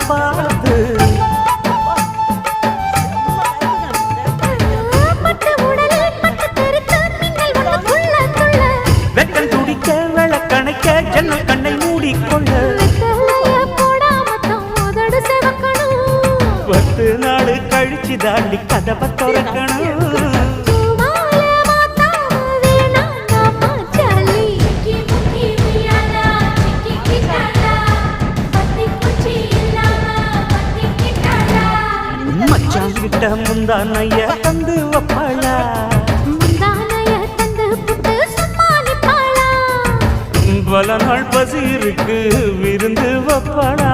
பார்த்து வெக்கம் துடிக்க விளக்கணைக்க ஜன்னல் கண்ணை மூடிக்கொள்ள 10 நாள் கழிச்சு தாண்டி கதவை திறக்கணும். மச்சான் கிட்ட முந்தானைய தந்து வப்பாளா பல நாள் பசி இருக்கு விருந்து வப்பாளா